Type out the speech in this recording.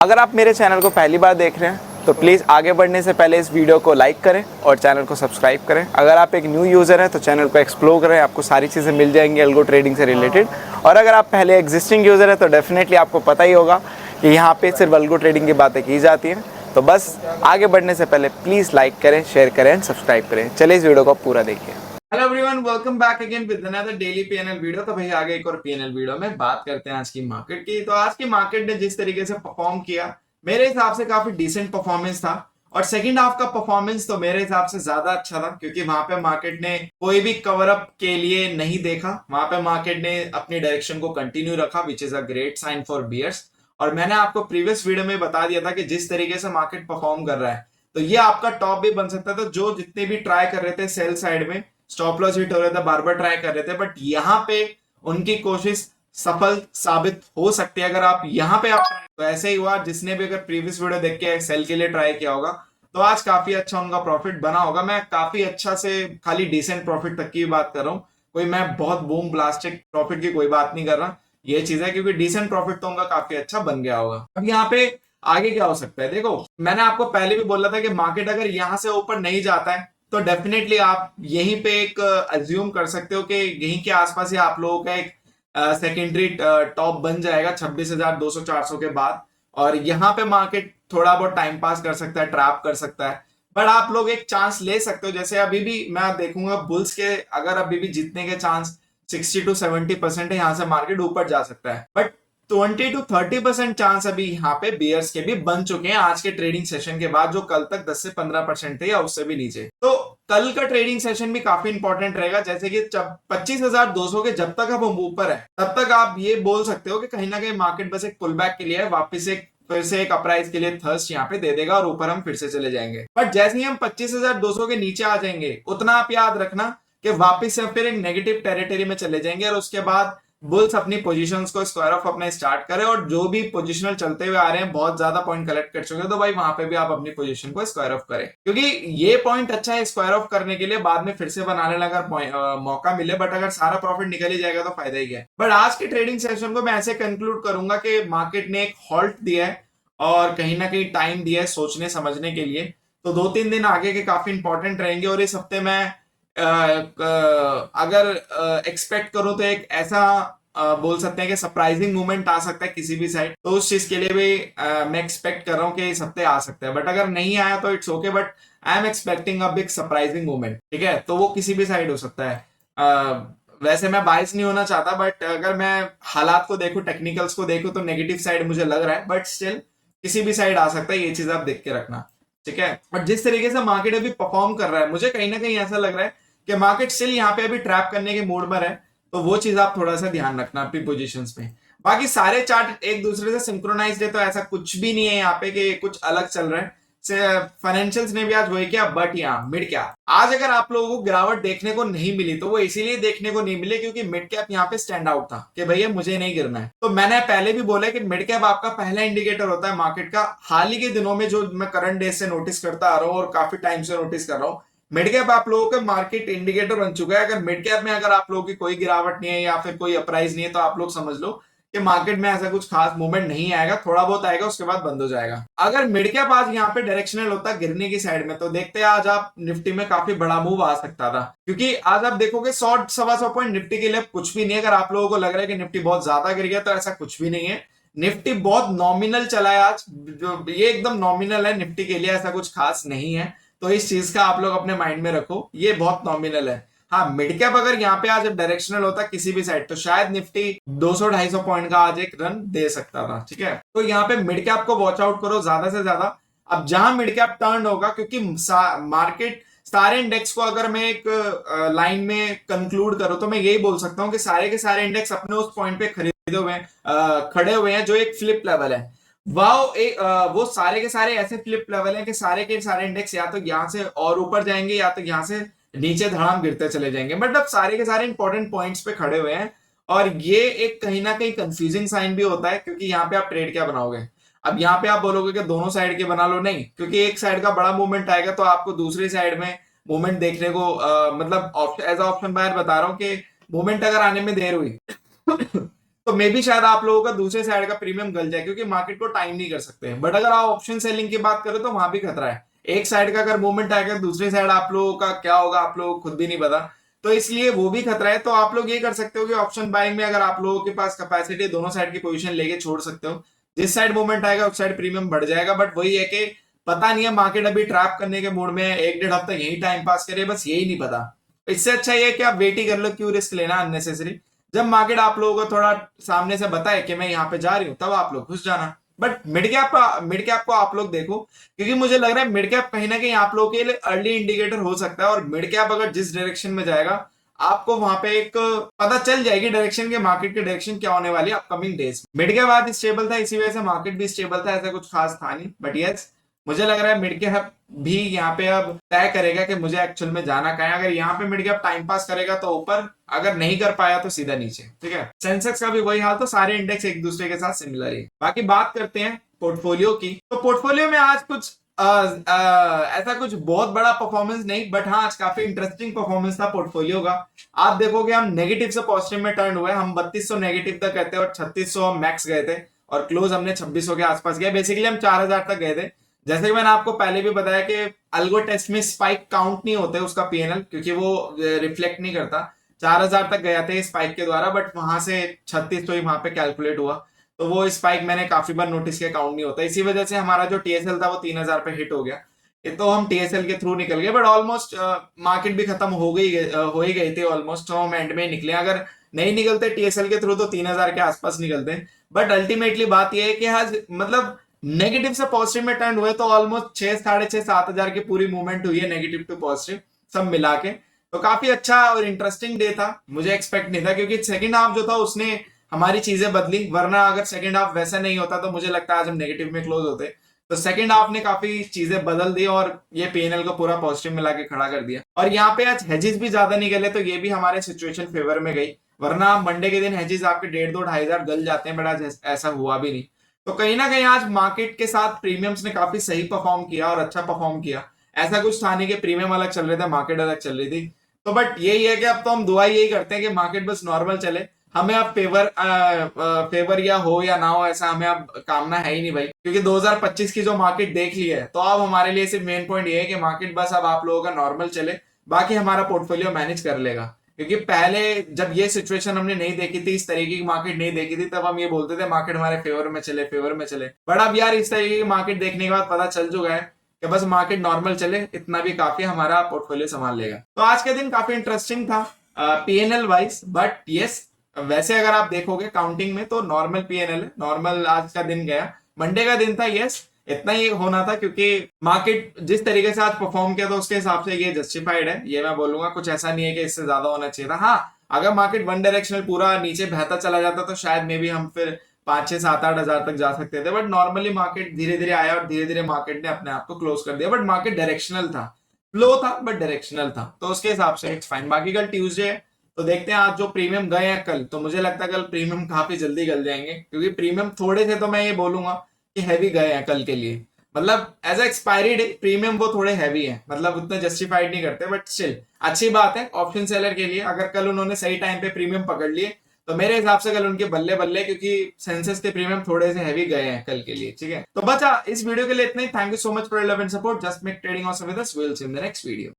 अगर आप मेरे चैनल को पहली बार देख रहे हैं तो प्लीज़ आगे बढ़ने से पहले इस वीडियो को लाइक करें और चैनल को सब्सक्राइब करें। अगर आप एक न्यू यूज़र हैं तो चैनल को एक्सप्लोर करें, आपको सारी चीज़ें मिल जाएंगी अल्गो ट्रेडिंग से रिलेटेड। और अगर आप पहले एग्जिस्टिंग यूज़र हैं तो डेफिनेटली आपको पता ही होगा कि यहाँ पे सिर्फ अल्गो ट्रेडिंग की बातें की जाती हैं। तो बस आगे बढ़ने से पहले प्लीज़ लाइक करें, शेयर करें एंड सब्सक्राइब करें। चलिए इस वीडियो को पूरा देखिए। Hello everyone, welcome back again with another daily PNL video. तो भाई आगे एक और पीएनएल वीडियो में बात करते हैं आज की मार्केट की। तो आज की मार्केट ने जिस तरीके से परफॉर्म किया, मेरे हिसाब से काफी डिसेंट परफॉर्मेंस था। और सेकंड हाफ का परफॉर्मेंस तो मेरे हिसाब से ज्यादा अच्छा था, क्योंकि वहां पे मार्केट ने कोई भी कवर अप के लिए नहीं देखा। वहां पे मार्केट ने अपनी डायरेक्शन को कंटिन्यू रखा, which is a great sign for bears. और मैंने आपको प्रीवियस वीडियो में बता दिया था कि जिस तरीके से मार्केट परफॉर्म कर रहा है तो ये आपका टॉप भी बन सकता था। जो जितने भी ट्राई कर रहे थे सेल साइड में, स्टॉप लॉस हिट हो रहे थे, बार बार ट्राई कर रहे थे, बट यहाँ पे उनकी कोशिश सफल साबित हो सकती है। अगर आप यहाँ पे आप तो ऐसे ही हुआ, जिसने भी अगर प्रीवियस वीडियो देख के सेल के लिए ट्राई किया होगा तो आज काफी अच्छा उनका प्रॉफिट बना होगा। मैं काफी अच्छा से खाली डिसेंट प्रॉफिट तक की बात कर रहा हूँ, कोई मैं बहुत बूम ब्लास्टिक प्रॉफिट की कोई बात नहीं कर रहा। ये चीज है क्योंकि डिसेंट प्रॉफिट तो उनका काफी अच्छा बन गया होगा। अब यहाँ पे आगे क्या हो सकता है, देखो मैंने आपको पहले भी बोला था कि मार्केट अगर यहाँ से ऊपर नहीं जाता है तो डेफिनेटली आप यहीं पे एक अज्यूम कर सकते हो कि यहीं के आसपास ही आप लोगों का एक सेकेंडरी टॉप बन जाएगा 26,200-400 के बाद। और यहाँ पे मार्केट थोड़ा बहुत टाइम पास कर सकता है, ट्रैप कर सकता है, बट आप लोग एक चांस ले सकते हो। जैसे अभी भी मैं देखूंगा बुल्स के अगर अभी भी जीतने के चांस 60-70% है, यहाँ से मार्केट ऊपर जा सकता है। बट 20-30% चांस अभी यहाँ पे बियर्स के भी बन चुके हैं आज के ट्रेडिंग सेशन के बाद, जो कल तक 10 से 15% थे या उससे भी नीचे। तो कल का ट्रेडिंग सेशन भी काफी इंपॉर्टेंट रहेगा। जैसे कि 25,200 के जब तक आप ऊपर है तब तक आप ये बोल सकते हो कि कहीं ना कहीं मार्केट बस एक पुल बैक के लिए है, वापस एक फिर से एक अपराइज के लिए थर्स्ट यहाँ पे दे देगा और ऊपर हम फिर से चले जाएंगे। बट जैसे ही हम 25,200 के नीचे आ जाएंगे उतना आप याद रखना कि वापस से फिर एक नेगेटिव टेरिटरी में चले जाएंगे और उसके बाद बुल्स अपनी पोजीशंस को स्क्वायर ऑफ अपने स्टार्ट करें। और जो भी पोजीशनल चलते हुए आ रहे हैं बहुत ज्यादा पॉइंट कलेक्ट कर चुके हैं, तो भाई वहां पे भी आप अपनी पोजीशन को स्क्वायर ऑफ करें, क्योंकि ये पॉइंट अच्छा है स्क्वायर ऑफ करने के लिए। बाद में फिर से बनाने लगा अगर मौका मिले, बट अगर सारा प्रॉफिट निकल ही जाएगा तो फायदा ही है। बट आज के ट्रेडिंग सेशन को मैं ऐसे कंक्लूड करूंगा कि मार्केट ने एक हॉल्ट दिया है और कहीं ना कहीं टाइम दिया है सोचने समझने के लिए। तो 2-3 दिन आगे के काफी इंपॉर्टेंट रहेंगे और इस हफ्ते में अगर एक्सपेक्ट करूं तो एक ऐसा बोल सकते हैं कि सरप्राइजिंग मूवमेंट आ सकता है किसी भी साइड। तो उस चीज के लिए भी मैं एक्सपेक्ट कर रहा हूं कि इस हफ्ते आ सकता है, बट अगर नहीं आया तो it's okay. But I am expecting a big surprising movement, ठीक है। तो वो किसी भी साइड हो सकता है। वैसे मैं बायस नहीं होना चाहता, बट अगर मैं हालात को देखूं, टेक्निकल्स को देखूं, तो नेगेटिव साइड मुझे लग रहा है, बट स्टिल किसी भी साइड आ सकता है। ये चीज आप देख के रखना, ठीक है। और जिस तरीके से मार्केट अभी परफॉर्म कर रहा है, मुझे कहीं ना कहीं ऐसा लग रहा है कि मार्केट स्टिल यहाँ पे अभी ट्रैप करने के मोड में है। तो वो चीज आप थोड़ा सा ध्यान रखना अपनी पोजीशंस में। बाकी सारे चार्ट एक दूसरे से सिंक्रोनाइज्ड है, तो ऐसा कुछ भी नहीं है यहाँ पे कि कुछ अलग चल रहा है। फाइनेंशियल्स ने भी आज वही किया, बट यहाँ मिड कैप आज अगर आप लोगों को गिरावट देखने को नहीं मिली तो वो इसीलिए देखने को नहीं मिली क्योंकि मिड कैप यहाँ पे स्टैंड आउट था कि भैया मुझे नहीं गिरना है। तो मैंने पहले भी बोला कि मिड कैप आपका पहला इंडिकेटर होता है मार्केट का। हाल ही के दिनों में जो मैं करंट डेज से नोटिस करता आ रहा हूँ और काफी टाइम से नोटिस कर रहा हूँ, मिड कैप आप लोगों का मार्केट इंडिकेटर बन चुका है। अगर मिड कैप में अगर आप लोगों की कोई गिरावट नहीं है या फिर कोई अपराइज नहीं है तो आप लोग समझ लो कि मार्केट में ऐसा कुछ खास मूवमेंट नहीं आएगा, थोड़ा बहुत आएगा उसके बाद बंद हो जाएगा। अगर मिड कैप आज यहाँ पे डायरेक्शनल होता गिरने की साइड में तो देखते हैं आज आप निफ्टी में काफी बड़ा मूव आ सकता था, क्योंकि आज आप देखोगे 100-125 पॉइंट निफ्टी के लिए कुछ भी नहीं है। अगर आप लोगों को लग रहा है कि निफ्टी बहुत ज्यादा गिर गया तो ऐसा कुछ भी नहीं है। निफ्टी बहुत नॉमिनल चला है आज, जो ये एकदम नॉमिनल है निफ्टी के लिए, ऐसा कुछ खास नहीं है। तो इस चीज का आप लोग अपने माइंड में रखो, ये बहुत नॉमिनल है। हाँ, मिड कैप अगर यहाँ पे आज डायरेक्शनल होता किसी भी साइड तो शायद निफ्टी 200-250 पॉइंट का आज एक रन दे सकता था, ठीक है। तो यहाँ पे मिड कैप को वॉच आउट करो ज्यादा से ज्यादा। अब जहां मिड कैप टर्न होगा, क्योंकि मार्केट सारे इंडेक्स को अगर मैं एक लाइन में कंक्लूड करूं तो मैं यही बोल सकता हूं कि सारे के सारे इंडेक्स अपने उस पॉइंट पे खरीदे हुए हैं, खड़े हुए हैं जो एक फ्लिप लेवल है। वो सारे के सारे ऐसे फ्लिप लेवल हैं कि सारे के सारे इंडेक्स या तो यहाँ से और ऊपर जाएंगे या तो यहाँ से नीचे धड़ाम गिरते चले जाएंगे। मतलब सारे के सारे इंपॉर्टेंट पॉइंट्स पे खड़े हुए हैं और ये एक कहीं ना कहीं कंफ्यूजिंग साइन भी होता है, क्योंकि यहाँ पे आप ट्रेड क्या बनाओगे। अब यहाँ पे आप बोलोगे कि दोनों साइड के बना लो, नहीं, क्योंकि एक साइड का बड़ा मूवमेंट आएगा तो आपको दूसरी साइड में मूवमेंट देखने को मतलब एज ऑप्शन बायर बता रहा हूँ कि मूवमेंट अगर आने में देर हुई तो मे भी शायद आप लोगों का दूसरे साइड का प्रीमियम गल जाए, क्योंकि मार्केट को टाइम नहीं कर सकते। बट अगर आप ऑप्शन सेलिंग की बात करें तो वहां भी खतरा है, एक साइड का अगर मूवमेंट आएगा दूसरे साइड आप लोगों का क्या होगा आप लोगों को खुद भी नहीं पता, तो इसलिए वो भी खतरा है। तो आप लोग ये कर सकते हो कि ऑप्शन बाइंग में अगर आप लोगों के पास कैपेसिटी दोनों साइड की पोजीशन लेके छोड़ सकते हो, जिस साइड मूवमेंट आएगा उस साइड प्रीमियम बढ़ जाएगा। बट वही है कि पता नहीं है, मार्केट अभी ट्रैप करने के मूड में है, 1-1.5 हफ्ता यही टाइम पास करे, बस यही नहीं पता। इससे अच्छा ये है कि आप वेट ही कर लो, क्यों रिस्क लेना अननेसेसरी। जब मार्केट आप लोगों को थोड़ा सामने से बताए कि मैं यहाँ पे जा रही हूँ, तब आप लोग घुस जाना। बट मिड कैप को आप लोग देखो, क्योंकि मुझे लग रहा है मिड कैप कहीं ना कहीं आप लोगों के लिए अर्ली इंडिकेटर हो सकता है। और मिड कैप अगर जिस डायरेक्शन में जाएगा, आपको वहां पे एक पता चल जाएगी डायरेक्शन के, मार्केट की डायरेक्शन क्या होने वाली है अपकमिंग डेज। मिड कैप आज स्टेबल था, इसी वजह से मार्केट भी स्टेबल था, ऐसा कुछ खास था नहीं। बट यस, मुझे लग रहा है मिड कैप भी यहाँ पे अब तय करेगा कि मुझे एक्चुअल में जाना कहाँ है। अगर यहाँ पे मिड कैप टाइम पास करेगा तो ऊपर, अगर नहीं कर पाया तो सीधा नीचे। ठीक है, सेंसेक्स का भी वही हाल, तो सारे इंडेक्स एक दूसरे के साथ सिमिलर है। बाकी बात करते हैं पोर्टफोलियो की, तो पोर्टफोलियो में आज कुछ ऐसा कुछ बहुत बड़ा परफॉर्मेंस नहीं, बट हाँ आज काफी इंटरेस्टिंग परफॉर्मेंस था पोर्टफोलियो का। आप देखोगे हम नेगेटिव से पॉजिटिव में टर्न हुए, हम 3200 नेगेटिव तक गए थे और 3600 हम मैक्स गए थे, और क्लोज हमने 2600 के आसपास गया। बेसिकली हम 4000 तक गए थे। जैसे कि मैंने आपको पहले भी बताया कि अल्गो टेस्ट में स्पाइक काउंट नहीं होते उसका पीएनएल, क्योंकि वो रिफ्लेक्ट नहीं करता। 4000 तक गया थे स्पाइक के द्वारा, बट वहां से 3600 ही वहां पे कैलकुलेट हुआ। तो वो स्पाइक मैंने काफी बार नोटिस किया, काउंट नहीं होता। इसी वजह से हमारा जो टीएसएल था वो 3000 पे हिट हो गया। ये तो हम टीएसएल के थ्रू निकल गए, बट ऑलमोस्ट मार्केट भी खत्म हो ही गई थी ऑलमोस्ट, तो हम एंड में निकले। अगर नहीं निकलते टीएसएल के थ्रू तो 3000 के आसपास निकलते। बट अल्टीमेटली बात यह है कि आज मतलब नेगेटिव से पॉजिटिव में टर्न हुए, तो ऑलमोस्ट 6, 6.5, 7,000 की पूरी मूवमेंट हुई है नेगेटिव टू पॉजिटिव सब मिला के। तो काफी अच्छा और इंटरेस्टिंग डे था, मुझे एक्सपेक्ट नहीं था, क्योंकि सेकंड हाफ जो था उसने हमारी चीजें बदली। वरना अगर सेकंड हाफ वैसा नहीं होता तो मुझे लगता है आज हम नेगेटिव में क्लोज होते। तो सेकंड हाफ ने काफी चीजें बदल दी और ये पीएनएल को पूरा पॉजिटिव मिला के खड़ा कर दिया। और यहाँ पे आज हेजेस भी ज्यादा नहीं गले, तो ये भी हमारे सिचुएशन फेवर में गई। वरना मंडे के दिन हेजेस आपके 1,500-2,500 गल जाते हैं, बट आज ऐसा हुआ भी नहीं। तो कहीं ना कहीं आज मार्केट के साथ प्रीमियम्स ने काफी सही परफॉर्म किया और अच्छा परफॉर्म किया। ऐसा कुछ था नहीं कि प्रीमियम अलग चल रहे थे मार्केट अलग चल रही थी। तो बट यही है कि अब तो हम दुआ यही करते हैं कि मार्केट बस नॉर्मल चले। हमें अब फेवर या हो या ना हो ऐसा हमें अब कामना है ही नहीं भाई, क्योंकि 2025 की जो मार्केट देख ली है, तो अब हमारे लिए सिर्फ मेन पॉइंट ये है कि मार्केट बस अब आप लोगों का नॉर्मल चले, बाकी हमारा पोर्टफोलियो मैनेज कर लेगा। क्योंकि पहले जब ये सिचुएशन हमने नहीं देखी थी, इस तरीके की मार्केट नहीं देखी थी, तब हम ये बोलते थे मार्केट हमारे फेवर में चले, फेवर में चले। बट अब यार इस तरीके की मार्केट देखने के बाद पता चल चुका है कि बस मार्केट नॉर्मल चले, इतना भी काफी हमारा पोर्टफोलियो संभाल लेगा। तो आज के दिन काफी इंटरेस्टिंग था पीएनएल वाइज। बट यस, वैसे अगर आप देखोगे काउंटिंग में तो नॉर्मल पीएनएल है, नॉर्मल आज का दिन गया। मंडे का दिन था, यस इतना ही होना था, क्योंकि मार्केट जिस तरीके से आज परफॉर्म किया तो उसके हिसाब से ये जस्टिफाइड है, ये मैं बोलूंगा। कुछ ऐसा नहीं है कि इससे ज्यादा होना चाहिए था। हाँ, अगर मार्केट वन डायरेक्शनल पूरा नीचे बहता चला जाता तो शायद मे भी हम फिर 5, 6, 7, 8 हजार तक जा सकते थे। बट नॉर्मली मार्केट धीरे धीरे आया और धीरे धीरे मार्केट ने अपने आप को क्लोज कर दिया। बट मार्केट डायरेक्शनल था, फ्लो था बट डायरेक्शनल था, तो उसके हिसाब से इट्स फाइन। बाकी कल ट्यूसडे है, तो देखते हैं आज जो प्रीमियम गए हैं कल, तो मुझे लगता है कल प्रीमियम काफी जल्दी गल जाएंगे, क्योंकि प्रीमियम थोड़े थे तो मैं ये बोलूंगा कि हैवी गए हैं कल के लिए। मतलब as a expiry day premium वो थोड़े हैवी है, मतलब उतना जस्टिफाइड नहीं करते। बट स्टिल अच्छी बात है ऑप्शन सेलर के लिए, अगर कल उन्होंने सही टाइम पे प्रीमियम पकड़ लिए तो मेरे हिसाब से कल उनके बल्ले बल्ले, क्योंकि सेंसेस के प्रीमियम थोड़े से हैवी गए हैं कल के लिए। ठीक है, तो बचा इस वीडियो के लिए इतना ही। Thank you so much for love and support. Just make trading awesome with us. Will see you in the next video.